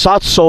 700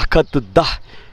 110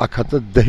110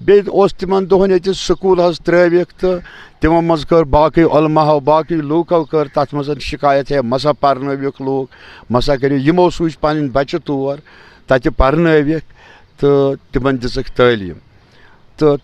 بیٚیہِ تِمن دۄہن ییٚتہِ سکوٗل حظ ترٛٲوِکھ تہٕ تِمو منٛز کٔر باقٕے علماہو باقٕے لوٗکو کٔر تَتھ منٛز شِکایت ہے مَسا پَرنٲوِکھ لوٗکھ مَسا کٔرِو یِمو سوٗزۍ پَنٕنۍ بَچہِ تور تَتہِ پَرنٲوِکھ تہٕ تِمن دِژٕکھ تعلیٖم تہٕ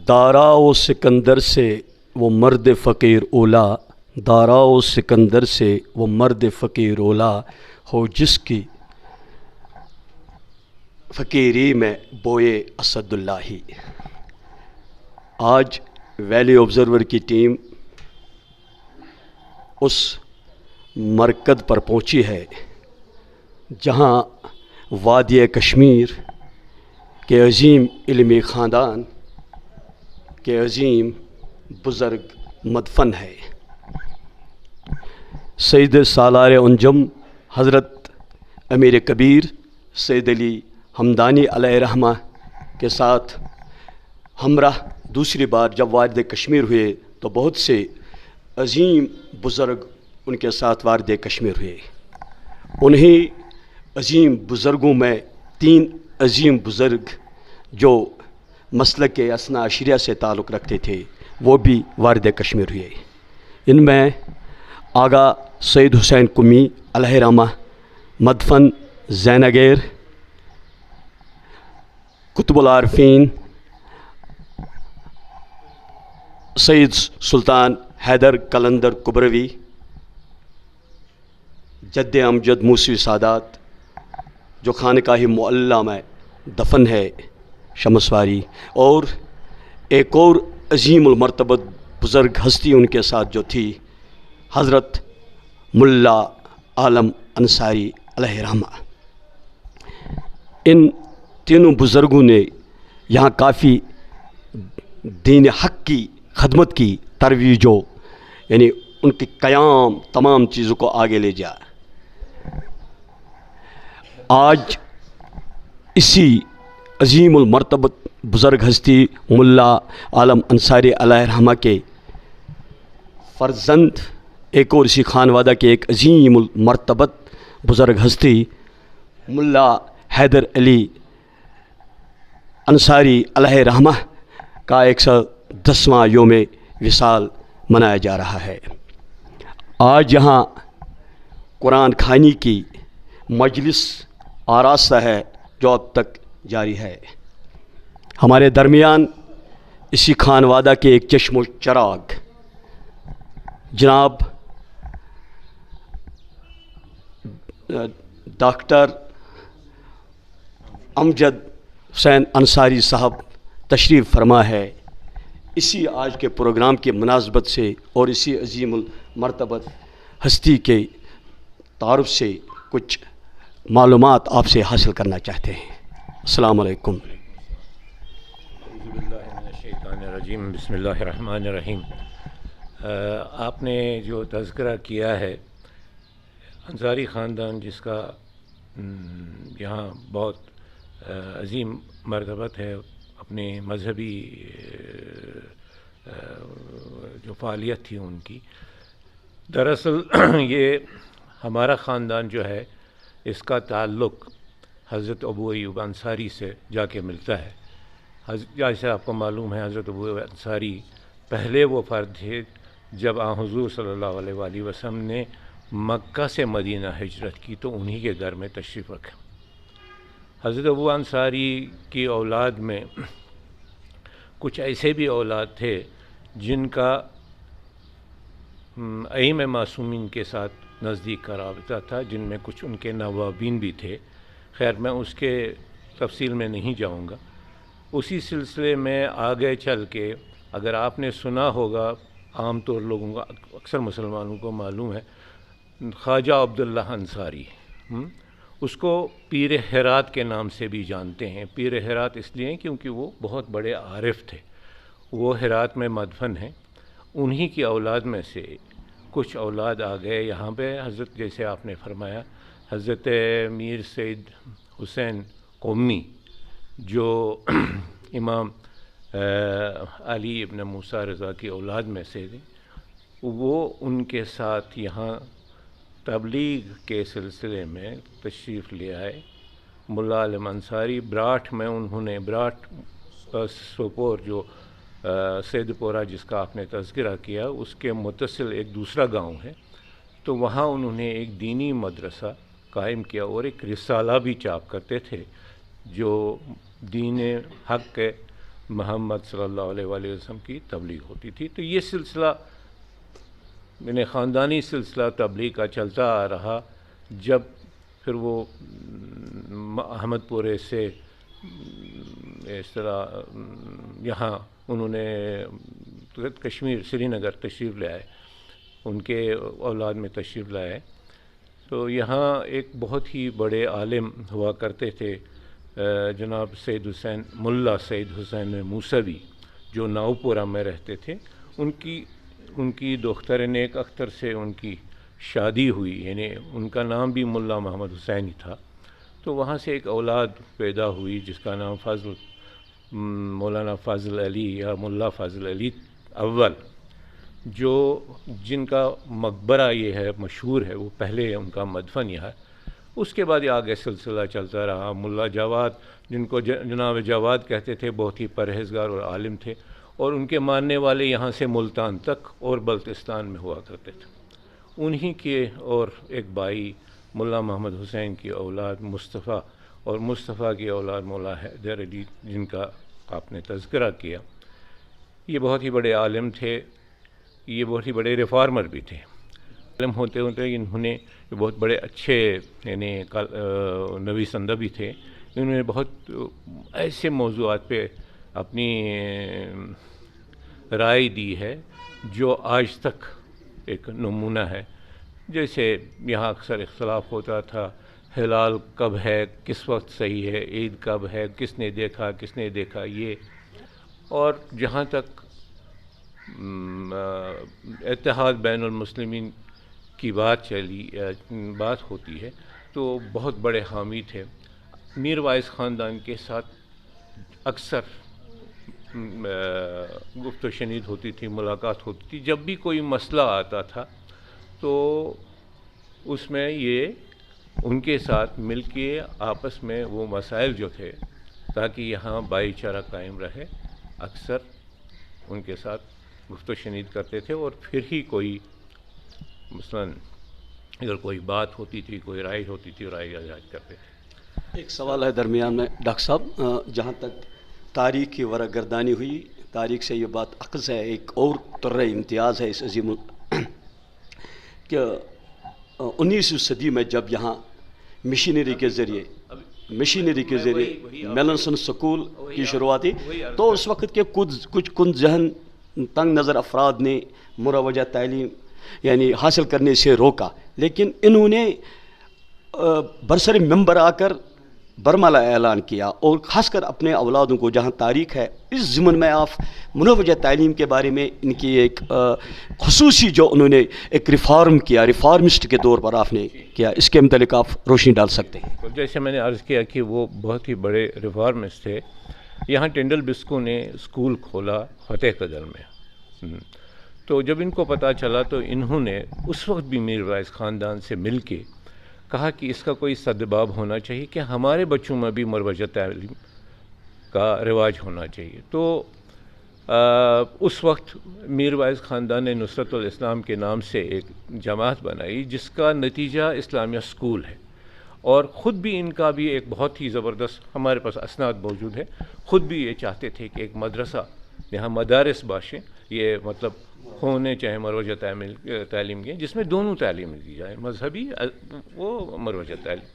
دارا و سکندر سے وہ مرد فقیر اولا، دارا و سکندر سے وہ مرد فقیر اولا ہو جس کی فقیری میں بوئے اسد اللہ ہی۔ آج ویلی آبزرور کی ٹیم اس مرکز پر پہنچی ہے جہاں وادی کشمیر کے عظیم علمی خاندان کے عظیم بزرگ مدفن ہے۔ سید سالار انجم حضرت امیر کبیر سید علی ہمدانی علیہ رحمہ کے ساتھ ہمراہ دوسری بار جب وارد کشمیر ہوئے تو بہت سے عظیم بزرگ ان کے ساتھ وارد کشمیر ہوئے۔ انہی عظیم بزرگوں میں 3 عظیم بزرگ جو مسلک اثنا عشریہ سے تعلق رکھتے تھے وہ بھی وارد کشمیر ہوئے۔ ان میں آغا سید حسین قمی علیہ رحمہ مدفن زینگیر، قطب العارفین سید سلطان حیدر قلندر کبروی، جد امجد موسوی سادات جو خانقاہ معلیٰ میں دفن ہے شمسواری، اور ایک اور عظیم المرتبت بزرگ ہستی ان کے ساتھ جو تھی، حضرت ملا عالم انصاری علیہ رحمہ۔ ان تینوں بزرگوں نے یہاں کافی دین حق کی خدمت کی، ترویج و یعنی ان کے قیام تمام چیزوں کو آگے لے جا۔ آج اسی عظیم المرتبت بزرگ ہستی ملا عالم انصاری علیہ رحمہ کے فرزند، ایک اور اسی خانوادہ کے ایک عظیم المرتبت بزرگ ہستی ملا حیدر علی انصاری علیہ رحمہ کا 110واں یوم وصال منایا جا رہا ہے۔ آج یہاں قرآن خوانی کی مجلس آراستہ ہے جو اب تک جاری ہے۔ ہمارے درمیان اسی خانوادہ کے ایک چشم و چراغ جناب ڈاکٹر امجد حسین انصاری صاحب تشریف فرما ہے۔ اسی آج کے پروگرام کی مناسبت سے اور اسی عظیم المرتبت ہستی کے تعارف سے کچھ معلومات آپ سے حاصل کرنا چاہتے ہیں۔ السلام علیکم۔ اعوذ باللہ من الشیطان الرجیم، بسم اللہ الرحمن الرحیم۔ آپ نے جو تذکرہ کیا ہے انصاری خاندان، جس کا یہاں بہت عظیم مرتبت ہے، اپنے مذہبی جو فعالیت تھی ان کی، دراصل یہ ہمارا خاندان جو ہے اس کا تعلق حضرت ابو ایوب انصاری سے جا کے ملتا ہے۔ جیسے آپ کو معلوم ہے، حضرت ابو ایوب انصاری پہلے وہ فرد تھے جب آن حضور صلی اللہ علیہ وآلہ وسلم نے مکہ سے مدینہ ہجرت کی تو انہی کے گھر میں تشریف رکھا۔ حضرت ابو انصاری کی اولاد میں کچھ ایسے بھی اولاد تھے جن کا ائمہ معصومین کے ساتھ نزدیک کا رابطہ تھا، جن میں کچھ ان کے نوابین بھی تھے۔ خیر، میں اس کے تفصیل میں نہیں جاؤں گا۔ اسی سلسلے میں آگے چل کے اگر آپ نے سنا ہوگا، عام طور لوگوں کو، اکثر مسلمانوں کو معلوم ہے، خواجہ عبداللہ انصاری، اس کو پیر ہرات کے نام سے بھی جانتے ہیں۔ پیر ہرات اس لیے کیونکہ وہ بہت بڑے عارف تھے، وہ ہرات میں مدفن ہیں۔ انہی کی اولاد میں سے کچھ اولاد آ گئے یہاں پہ، حضرت جیسے آپ نے فرمایا حضرت میر سید حسین قمی، جو امام علی ابن موسیٰ رضا کی اولاد میں سے تھے، وہ ان کے ساتھ یہاں تبلیغ کے سلسلے میں تشریف لے آئے۔ ملا عالم انصاری براٹھ میں، انہوں نے براٹھ سوپور جو سید پورہ جس کا آپ نے تذکرہ کیا، اس کے متصل ایک دوسرا گاؤں ہے، تو وہاں انہوں نے ایک دینی مدرسہ قائم کیا اور ایک رسالہ بھی چاپ کرتے تھے جو دین حق کے محمد صلی اللہ علیہ وآلہ وسلم کی تبلیغ ہوتی تھی۔ تو یہ سلسلہ میں خاندانی سلسلہ تبلیغ کا چلتا آ رہا۔ جب پھر وہ احمد پورے سے اس طرح یہاں انہوں نے کشمیر سری نگر تشریف لے آئے، ان کے اولاد میں تشریف لائے، تو یہاں ایک بہت ہی بڑے عالم ہوا کرتے تھے جناب سید حسین، ملا سید حسین موسوی، جو ناؤپورہ میں رہتے تھے۔ ان کی دختر نیک اختر سے ان کی شادی ہوئی، یعنی ان کا نام بھی ملا محمد حسین ہی تھا، تو وہاں سے ایک اولاد پیدا ہوئی جس کا نام مولانا فاضل علی یا ملا فاضل علی اول، جن کا مقبرہ یہ ہے مشہور ہے، وہ پہلے ان کا مدفن یہ ہے۔ اس کے بعد یہ آگے سلسلہ چلتا رہا۔ ملا جواد، جن کو جناب جواد کہتے تھے، بہت ہی پرہیزگار اور عالم تھے، اور ان کے ماننے والے یہاں سے ملتان تک اور بلتستان میں ہوا کرتے تھے۔ انہی کے اور ایک بھائی ملا محمد حسین کی اولاد مصطفیٰ، اور مصطفیٰ کی اولاد مولا حیدر علی، جن کا آپ نے تذکرہ کیا، یہ بہت ہی بڑے عالم تھے، یہ بہت ہی بڑے ریفارمر بھی تھے۔ عالم ہوتے انہوں نے بہت بڑے اچھے یعنی نویسندہ بھی تھے۔ انہوں نے بہت ایسے موضوعات پہ اپنی رائے دی ہے جو آج تک ایک نمونہ ہے. جیسے یہاں اکثر اختلاف ہوتا تھا ہلال کب ہے، کس وقت صحیح ہے، عید کب ہے، کس نے دیکھا یہ. اور جہاں تک اتحاد بین المسلمین کی بات ہوتی ہے تو بہت بڑے حامی تھے. میر وائس خاندان کے ساتھ اکثر گفت و شنید ہوتی تھی، ملاقات ہوتی تھی. جب بھی کوئی مسئلہ آتا تھا تو اس میں یہ ان کے ساتھ مل کے آپس میں وہ مسائل جو تھے تاکہ یہاں بھائی چارہ قائم رہے، اکثر ان کے ساتھ گفت و شنید کرتے تھے. اور پھر ہی کوئی مثلاً اگر کوئی بات ہوتی تھی، کوئی رائے ہوتی تھی، رائے آزاد کرتے تھے. ایک سوال ہے درمیان میں ڈاکٹر صاحب، جہاں تک تاریخ کی ورق گردانی ہوئی، تاریخ سے یہ بات اخذ ہے، ایک اور طرح امتیاز ہے اس عظیم کہ 19ویں صدی میں جب یہاں مشینری کے ذریعے میلنسن سکول کی شروعات ہوئی تو اس وقت کے کچھ کن ذہن تنگ نظر افراد نے مروجہ تعلیم یعنی حاصل کرنے سے روکا، لیکن انہوں نے برسر ممبر آ کر برملا اعلان کیا، اور خاص کر اپنے اولادوں کو، جہاں تاریخ ہے اس ضمن میں آپ مروجہ تعلیم کے بارے میں ان کی ایک خصوصی جو انہوں نے ایک ریفارم کیا، ریفارمسٹ کے طور پر آپ نے کیا، اس کے متعلق آپ روشنی ڈال سکتے ہیں؟ جیسے میں نے عرض کیا کہ وہ بہت ہی بڑے ریفارمسٹ تھے. یہاں ٹنڈل بسکو نے اسکول کھولا فتح قدل میں، تو جب ان کو پتہ چلا تو انہوں نے اس وقت بھی میر وائس خاندان سے مل کے کہا کہ اس کا کوئی سدباب ہونا چاہیے کہ ہمارے بچوں میں بھی مروجہ تعلیم کا رواج ہونا چاہیے. تو اس وقت میر وائس خاندان نے نصرت الاسلام کے نام سے ایک جماعت بنائی جس کا نتیجہ اسلامیہ اسکول ہے، اور خود بھی ان کا بھی ایک بہت ہی زبردست، ہمارے پاس اسناد موجود ہے، خود بھی یہ چاہتے تھے کہ ایک مدرسہ یہاں مدارس باشیں، یہ مطلب ہونے چاہے مروجہ تعلیم کے جس میں دونوں تعلیم دی جائے، مذہبی وہ مروجہ تعلیم.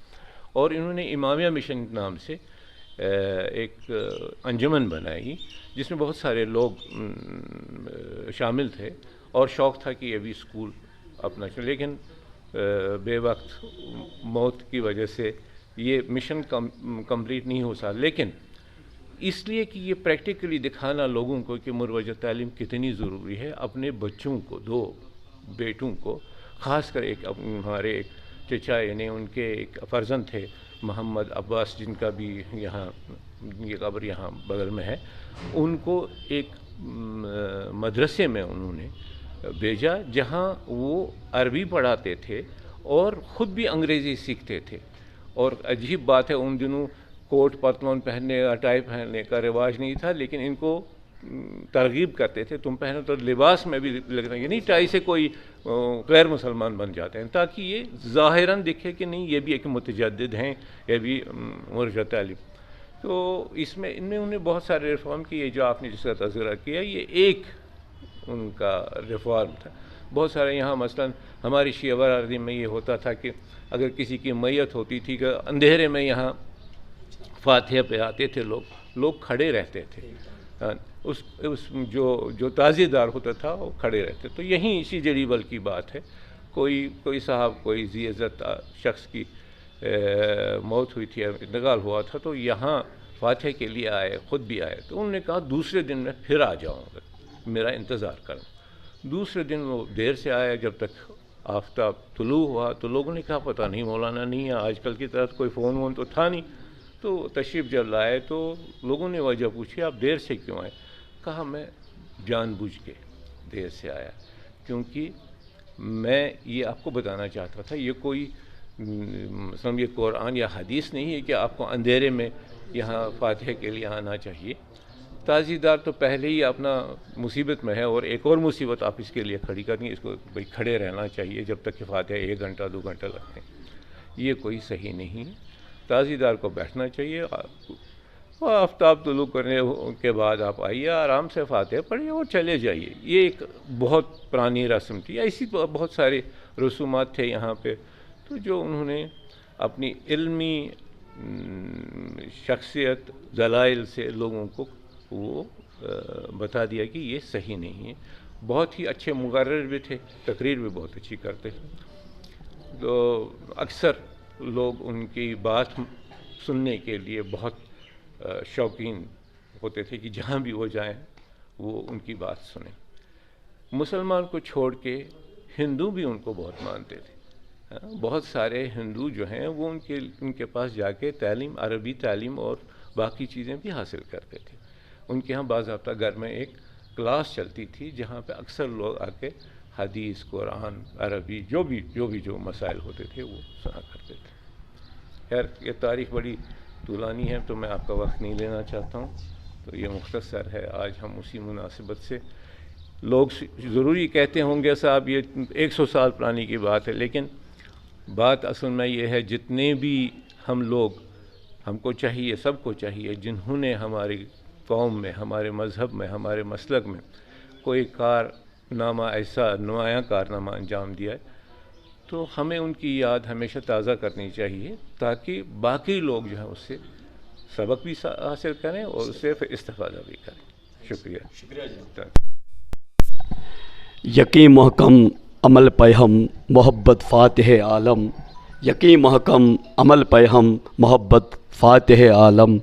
اور انہوں نے امامیہ مشن نام سے ایک انجمن بنائی جس میں بہت سارے لوگ شامل تھے، اور شوق تھا کہ یہ بھی اسکول اپنا چلے، لیکن بے وقت موت کی وجہ سے یہ مشن کمپلیٹ نہیں ہو سکا. لیکن اس لیے کہ یہ پریکٹیکلی دکھانا لوگوں کو کہ مروجہ تعلیم کتنی ضروری ہے. اپنے بچوں کو، 2 بیٹوں کو، خاص کر ایک ہمارے ایک چچا یعنی ان کے ایک فرزند تھے محمد عباس، جن کا بھی یہاں یہ قبر یہاں بغل میں ہے، ان کو ایک مدرسے میں انہوں نے بھیجا جہاں وہ عربی پڑھاتے تھے اور خود بھی انگریزی سیکھتے تھے. اور عجیب بات ہے، ان دنوں کوٹ پتلون پہننے یا ٹائی پہننے کا رواج نہیں تھا، لیکن ان کو ترغیب کرتے تھے تم پہنو تو لباس میں بھی لگنا، یعنی ٹائی سے کوئی غیر مسلمان بن جاتے ہیں تاکہ یہ ظاہراً دکھے کہ نہیں یہ بھی ایک متجدد ہیں، یہ بھی مروجہ تعلیم. تو اس میں انہوں نے بہت سارے ریفارم کیے، جو آپ نے جس کا تذکرہ کیا یہ ایک ان کا ریفارم تھا. بہت سارے یہاں مثلاً ہماری شیعہ برادری میں یہ ہوتا تھا کہ اگر کسی کی میت ہوتی تھی کہ اندھیرے میں یہاں فاتحہ پہ آتے تھے لوگ کھڑے رہتے تھے، اس جو تازی دار ہوتا تھا وہ کھڑے رہتے. تو یہیں اسی جریبل کی بات ہے، کوئی صاحب کوئی ذی عزت شخص کی موت ہوئی تھی، انتقال ہوا تھا، تو یہاں فاتحہ کے لیے آئے، خود بھی آئے. تو انہوں نے کہا دوسرے دن میں پھر آ جاؤں گا، میرا انتظار کرنا. دوسرے دن وہ دیر سے آیا، جب تک آفتاب طلوع ہوا تو لوگوں نے کہا پتہ نہیں مولانا نہیں ہے، آج کل کی طرح کوئی فون وون تو تھا نہیں. تو تشریف جب لائے تو لوگوں نے وجہ پوچھی آپ دیر سے کیوں آئے؟ کہا میں جان بوجھ کے دیر سے آیا کیونکہ میں یہ آپ کو بتانا چاہتا تھا یہ کوئی مثلا یہ قرآن یا حدیث نہیں ہے کہ آپ کو اندھیرے میں یہاں فاتحہ کے لیے آنا چاہیے. تازی دار تو پہلے ہی اپنا مصیبت میں ہے اور ایک اور مصیبت آپ اس کے لیے کھڑی کرنی، اس کو بھائی کھڑے رہنا چاہیے جب تک کہ فاتحہ 1 گھنٹہ 2 گھنٹہ لگتے ہیں. یہ کوئی صحیح نہیں ہے. تازی دار کو بیٹھنا چاہیے، آفتاب طلوع کرنے کے بعد آپ آئیے، آرام سے فاتحہ پڑھیے اور چلے جائیے. یہ ایک بہت پرانی رسم تھی. ایسی بہت سارے رسومات تھے یہاں پہ، تو جو انہوں نے اپنی علمی شخصیت دلائل سے لوگوں کو وہ بتا دیا کہ یہ صحیح نہیں ہے. بہت ہی اچھے مقرر بھی تھے, تقریر بھی بہت اچھی کرتے تھے. تو اکثر لوگ ان کی بات سننے کے لیے بہت شوقین ہوتے تھے کہ جہاں بھی وہ جائیں وہ ان کی بات سنیں. مسلمان کو چھوڑ کے ہندو بھی ان کو بہت مانتے تھے. بہت سارے ہندو جو ہیں وہ ان کے پاس جا کے تعلیم, عربی تعلیم اور باقی چیزیں بھی حاصل کرتے تھے. ان کے ہاں باضابطہ گھر میں ایک کلاس چلتی تھی جہاں پہ اکثر لوگ آ کے حدیث, قرآن, عربی جو مسائل ہوتے تھے وہ سنا کرتے تھے. خیر یہ تاریخ بڑی طولانی ہے تو میں آپ کا وقت نہیں لینا چاہتا ہوں, تو یہ مختصر ہے. آج ہم اسی مناسبت سے, لوگ ضروری کہتے ہوں گے صاحب یہ 100 سال پرانی کی بات ہے, لیکن بات اصل میں یہ ہے جتنے بھی ہم لوگ, ہم کو چاہیے, سب کو چاہیے, جنہوں نے ہماری قوم میں, ہمارے مذہب میں, ہمارے مسلک میں کوئی کارنامہ, ایسا نمایاں کارنامہ انجام دیا ہے, تو ہمیں ان کی یاد ہمیشہ تازہ کرنی چاہیے تاکہ باقی لوگ جو ہیں اس سے سبق بھی حاصل کریں اور اس سے استفادہ بھی کریں. شکریہ. یقین محکم عمل پہ ہم محبت فاتح عالم, یقین محکم عمل پہ ہم محبت فاتح عالم,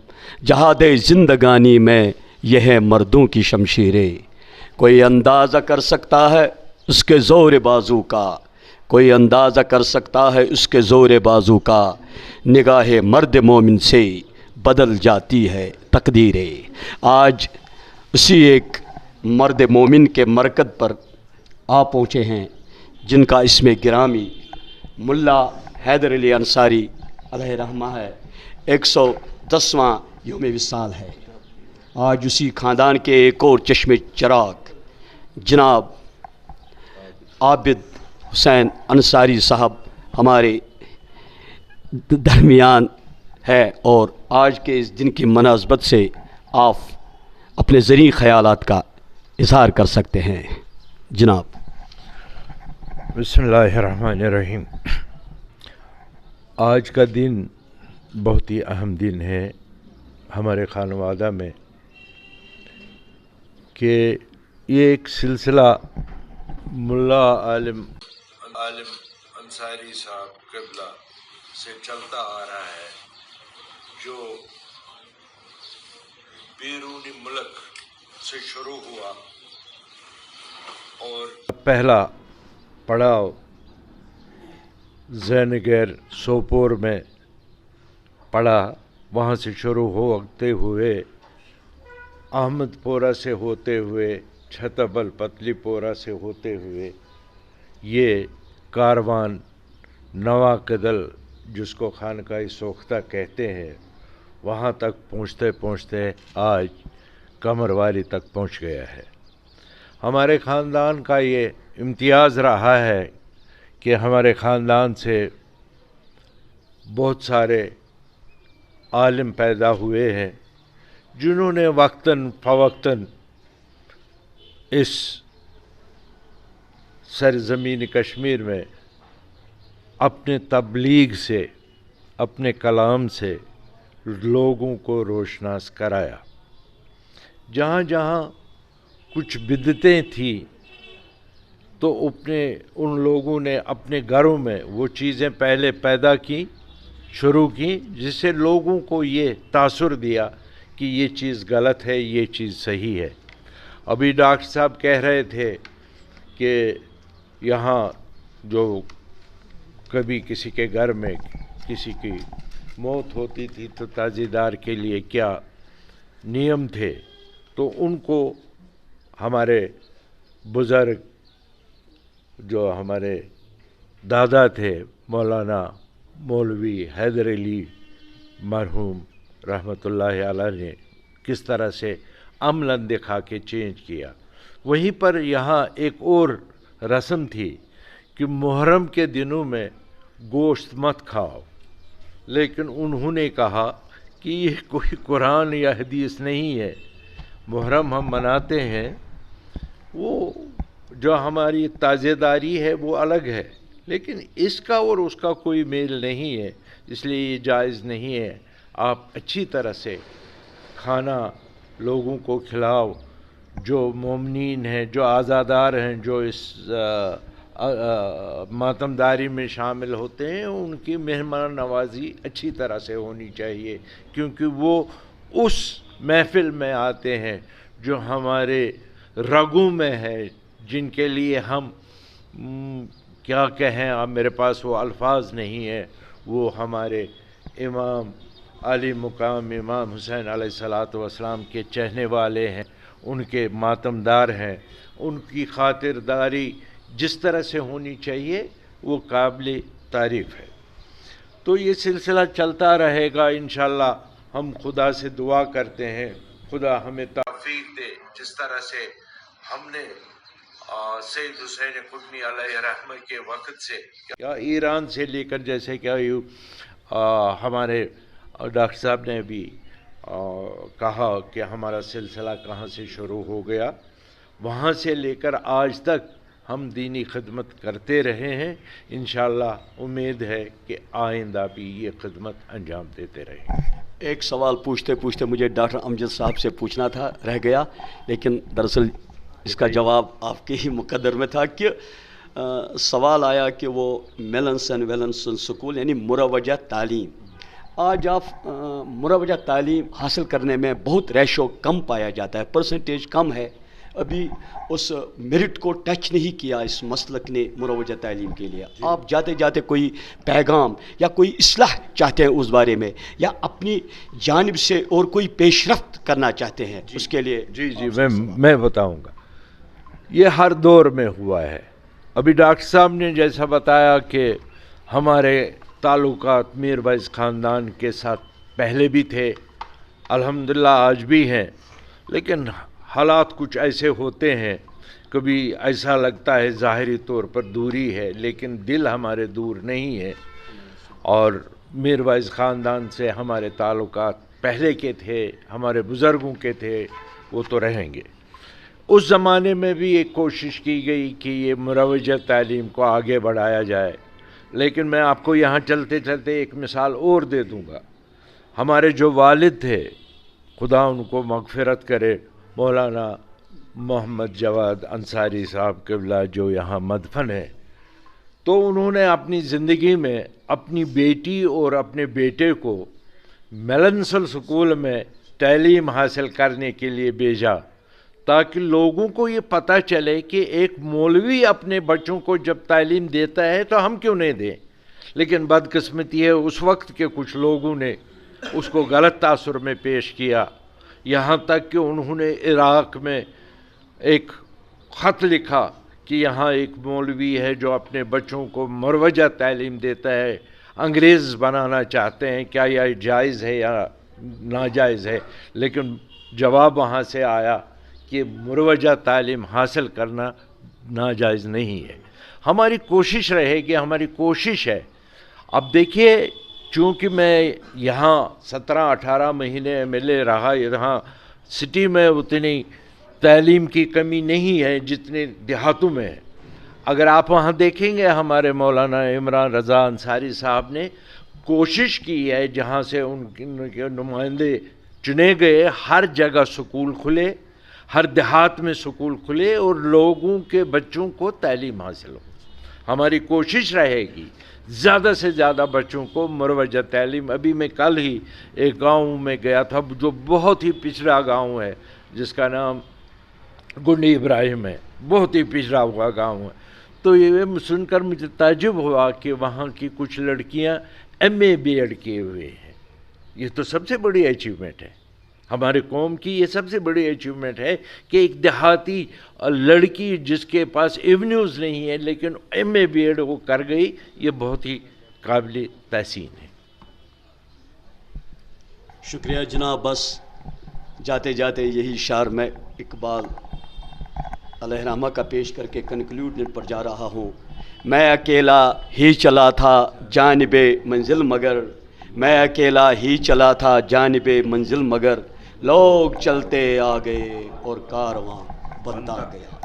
جہاد زندگانی میں یہ ہے مردوں کی شمشیریں. کوئی اندازہ کر سکتا ہے اس کے زور بازو کا, کوئی اندازہ کر سکتا ہے اس کے زور بازو کا, نگاہ مرد مومن سے بدل جاتی ہے تقدیریں. آج اسی ایک مرد مومن کے مرکز پر آپ پہنچے ہیں جن کا اسم گرامی ملا حیدر علی انصاری علیہ رحمہ ہے. 110واں یوم وصال ہے. آج اسی خاندان کے ایک اور چشم چراغ جناب عابد حسین انصاری صاحب ہمارے درمیان ہے, اور آج کے اس دن کی مناسبت سے آپ اپنے ذریع خیالات کا اظہار کر سکتے ہیں جناب. بسم اللہ الرحمن الرحیم. آج کا دن بہت ہی اہم دن ہے ہمارے خانوادہ میں, کہ یہ ایک سلسلہ ملا عالم انصاری صاحب قبلہ سے چلتا آ رہا ہے, جو بیرونی ملک سے شروع ہوا اور پہلا پڑاؤ زینگیر سوپور میں پڑا. وہاں سے شروع ہوتے ہوئے احمد پورہ سے ہوتے ہوئے چھتبل پتلی پورہ سے ہوتے ہوئے یہ کاروان نوا کدل, جس کو خانقاہ سوختہ کہتے ہیں, وہاں تک پہنچتے پہنچتے آج قمر والی تک پہنچ گیا ہے. ہمارے خاندان کا یہ امتیاز رہا ہے کہ ہمارے خاندان سے بہت سارے عالم پیدا ہوئے ہیں جنہوں نے وقتاً فوقتاً اس سرزمین کشمیر میں اپنے تبلیغ سے, اپنے کلام سے لوگوں کو روشناس کرایا. جہاں جہاں کچھ بدعتیں تھیں تو ان لوگوں نے اپنے گھروں میں وہ چیزیں پہلے پیدا کی, شروع کی, جس سے لوگوں کو یہ تاثر دیا کہ یہ چیز غلط ہے, یہ چیز صحیح ہے. ابھی ڈاکٹر صاحب کہہ رہے تھے کہ یہاں جو کبھی کسی کے گھر میں کسی کی موت ہوتی تھی تو تعزیدار کے لیے کیا نیم تھے, تو ان کو ہمارے بزرگ جو ہمارے دادا تھے مولانا مولوی حیدر علی مرحوم رحمۃ اللہ علیہ نے کس طرح سے عملاً دکھا کے چینج کیا. وہیں پر یہاں ایک اور رسم تھی کہ محرم کے دنوں میں گوشت مت کھاؤ, لیکن انہوں نے کہا کہ یہ کوئی قرآن یا حدیث نہیں ہے. محرم ہم مناتے ہیں, وہ جو ہماری تازے داری ہے وہ الگ ہے, لیکن اس کا اور اس کا کوئی میل نہیں ہے. اس لیے یہ جائز نہیں ہے. آپ اچھی طرح سے کھانا لوگوں کو کھلاؤ، جو مومنین ہیں، جو عزادار ہیں، جو اس ماتمداری میں شامل ہوتے ہیں، ان کی مہمان نوازی اچھی طرح سے ہونی چاہیے، کیونکہ وہ اس محفل میں آتے ہیں جو ہمارے رگوں میں ہے، جن کے لیے ہم کیا کہیں، اب میرے پاس وہ الفاظ نہیں ہے. وہ ہمارے امام علی مقام امام حسین علیہ الصلاۃ والسلام کے چہنے والے ہیں، ان کے ماتمدار ہیں. ان کی خاطرداری جس طرح سے ہونی چاہیے وہ قابل تعریف ہے. تو یہ سلسلہ چلتا رہے گا انشاءاللہ. ہم خدا سے دعا کرتے ہیں خدا ہمیں توفیق دے، جس طرح سے ہم نے سید حسین قطبی علیہ رحمہ کے وقت سے یا ایران سے لے کر، جیسے کہ ہمارے ڈاکٹر صاحب نے بھی کہا کہ ہمارا سلسلہ کہاں سے شروع ہو گیا، وہاں سے لے کر آج تک ہم دینی خدمت کرتے رہے ہیں. انشاءاللہ امید ہے کہ آئندہ بھی یہ خدمت انجام دیتے رہیں گے. ایک سوال پوچھتے پوچھتے مجھے ڈاکٹر امجد صاحب سے پوچھنا تھا، رہ گیا، لیکن دراصل اس کا جواب آپ کے ہی مقدر میں تھا کہ سوال آیا کہ وہ میلنسن ویلنسن سکول یعنی مروجہ تعلیم، آج آپ مروجہ تعلیم حاصل کرنے میں بہت ریشو کم پایا جاتا ہے، پرسنٹیج کم ہے. ابھی اس میرٹ کو ٹچ نہیں کیا اس مسلک نے مروجہ تعلیم کے لیے. آپ جاتے جاتے کوئی پیغام یا کوئی اصلاح چاہتے ہیں اس بارے میں، یا اپنی جانب سے اور کوئی پیش رفت کرنا چاہتے ہیں اس کے لیے؟ جی میں بتاؤں گا. یہ ہر دور میں ہوا ہے. ابھی ڈاکٹر صاحب نے جیسا بتایا کہ ہمارے تعلقات میر ویس خاندان کے ساتھ پہلے بھی تھے، الحمدللہ آج بھی ہیں، لیکن حالات کچھ ایسے ہوتے ہیں، کبھی ایسا لگتا ہے ظاہری طور پر دوری ہے، لیکن دل ہمارے دور نہیں ہے. اور میر ویس خاندان سے ہمارے تعلقات پہلے کے تھے، ہمارے بزرگوں کے تھے، وہ تو رہیں گے. اس زمانے میں بھی ایک کوشش کی گئی کہ یہ مروجہ تعلیم کو آگے بڑھایا جائے، لیکن میں آپ کو یہاں چلتے چلتے ایک مثال اور دے دوں گا. ہمارے جو والد تھے، خدا ان کو مغفرت کرے، مولانا محمد جواد انصاری صاحب قبلہ، جو یہاں مدفن ہے، تو انہوں نے اپنی زندگی میں اپنی بیٹی اور اپنے بیٹے کو میلنسل سکول میں تعلیم حاصل کرنے کے لیے بھیجا، تاکہ لوگوں کو یہ پتہ چلے کہ ایک مولوی اپنے بچوں کو جب تعلیم دیتا ہے تو ہم کیوں نہیں دیں. لیکن بدقسمتی ہے اس وقت کے کچھ لوگوں نے اس کو غلط تاثر میں پیش کیا، یہاں تک کہ انہوں نے عراق میں ایک خط لکھا کہ یہاں ایک مولوی ہے جو اپنے بچوں کو مروجہ تعلیم دیتا ہے، انگریز بنانا چاہتے ہیں، کیا یہ جائز ہے یا ناجائز ہے؟ لیکن جواب وہاں سے آیا کہ مروجہ تعلیم حاصل کرنا ناجائز نہیں ہے. ہماری کوشش رہے گی، ہماری کوشش ہے. اب دیکھیے، چونکہ میں یہاں 17-18 مہینے MLA رہا، یہاں سٹی میں اتنی تعلیم کی کمی نہیں ہے جتنے دیہاتوں میں ہے. اگر آپ وہاں دیکھیں گے، ہمارے مولانا عمران رضا انصاری صاحب نے کوشش کی ہے، جہاں سے ان کے نمائندے چنے گئے، ہر جگہ سکول کھلے، ہر دیہات میں سکول کھلے اور لوگوں کے بچوں کو تعلیم حاصل ہو. ہماری کوشش رہے گی زیادہ سے زیادہ بچوں کو مروجہ تعلیم. ابھی میں کل ہی ایک گاؤں میں گیا تھا جو بہت ہی پچھڑا گاؤں ہے، جس کا نام گنڈی ابراہیم ہے، بہت ہی پچھڑا ہوا گاؤں ہے. تو یہ سن کر مجھے تعجب ہوا کہ وہاں کی کچھ لڑکیاں MA BEd کیے ہوئے ہیں. یہ تو سب سے بڑی اچیومنٹ ہے ہمارے قوم کی. یہ سب سے بڑی اچیومنٹ ہے کہ ایک دیہاتی لڑکی جس کے پاس ایونیوز نہیں ہے لیکن MA BEd وہ کر گئی. یہ بہت ہی قابل تحسین ہے. شکریہ جناب. بس جاتے جاتے یہی شعر میں اقبال علیہ رحمہ کا پیش کر کے کنکلیوڈ پر جا رہا ہوں. میں اکیلا ہی چلا تھا جانب منزل مگر، میں اکیلا ہی چلا تھا جانب منزل مگر، لوگ چلتے آ گئے اور کارواں بنتا گیا.